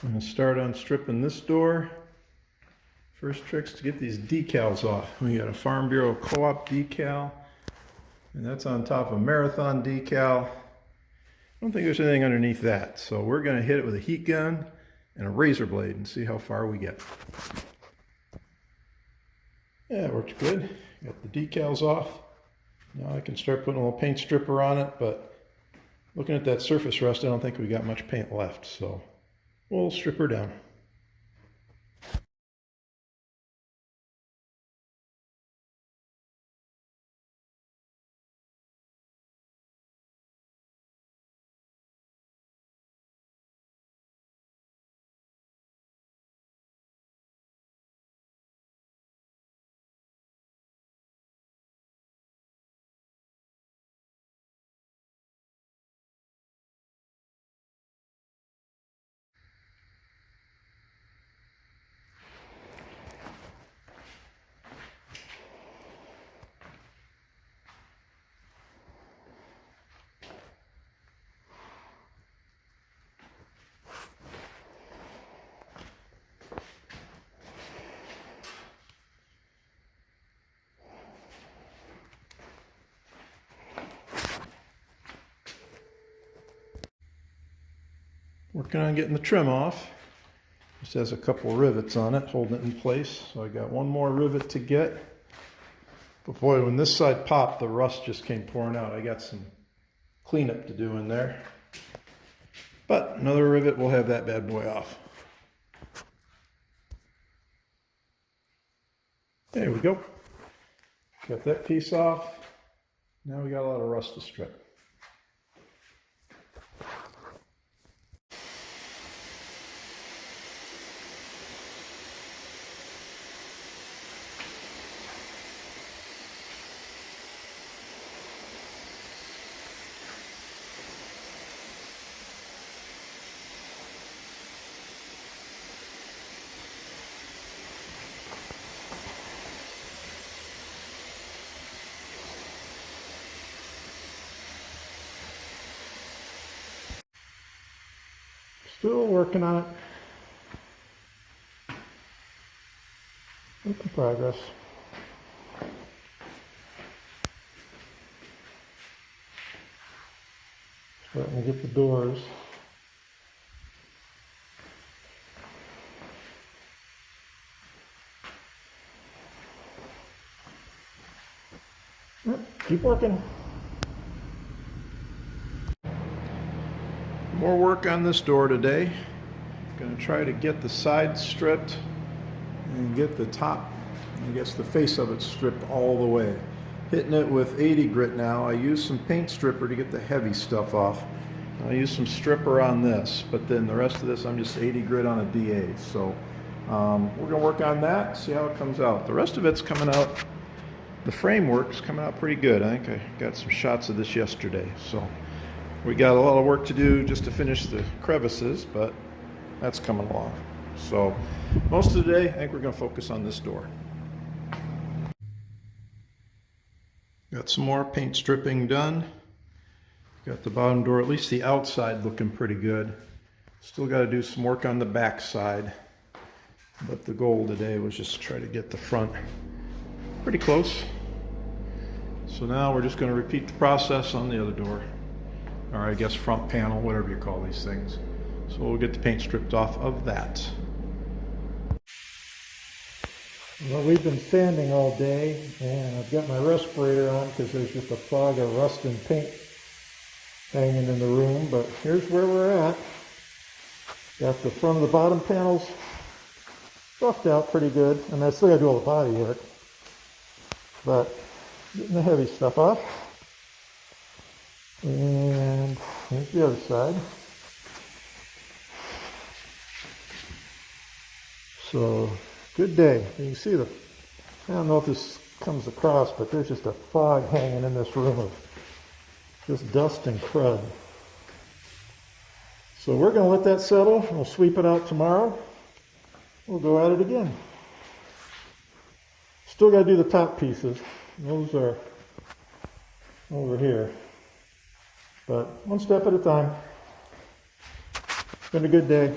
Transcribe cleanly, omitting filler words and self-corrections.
I'm going to start on stripping this door. First trick's to get these decals off. We got a Farm Bureau Co-op decal, and that's on top of Marathon decal. I don't think there's anything underneath that, so we're going to hit it with a heat gun and a razor blade and see how far we get. Yeah, it works good. Got the decals off. Now I can start putting a little paint stripper on it, but looking at that surface rust, I don't think we got much paint left, so we'll strip her down. Working on getting the trim off. This has a couple rivets on it holding it in place, so I got one more rivet to get. But boy, when this side popped, the rust just came pouring out. I got some cleanup to do in there. But another rivet will have that bad boy off. There we go. Got that piece off. Now we got a lot of rust to strip. Still working on it. Making progress. Starting to get the doors. Keep working. More work on this door today. Going to try to get the sides stripped and get the top, I guess the face of it stripped all the way. Hitting it with 80 grit now. I used some paint stripper to get the heavy stuff off. I used some stripper on this, but then the rest of this I'm just 80 grit on a DA. So we're going to work on that, see how it comes out. The rest of it's coming out, the framework's coming out pretty good. I think I got some shots of this yesterday. So we got a lot of work to do just to finish the crevices, but that's coming along. So most of the day, I think we're going to focus on this door. Got some more paint stripping done. Got the bottom door, at least the outside, looking pretty good. Still got to do some work on the back side, but the goal today was just to try to get the front pretty close. So now we're just going to repeat the process on the other door. Or I guess front panel, whatever you call these things. So we'll get the paint stripped off of that. Well, we've been sanding all day, and I've got my respirator on because there's just a fog of rust and paint hanging in the room. But here's where we're at. Got the front of the bottom panels buffed out pretty good, and I still got to do all the body work. But getting the heavy stuff off. And here's the other side. So, good day. You can see I don't know if this comes across, but there's just a fog hanging in this room of just dust and crud. So we're going to let that settle. We'll sweep it out tomorrow. We'll go at it again. Still got to do the top pieces. Those are over here. But one step at a time. It's been a good day.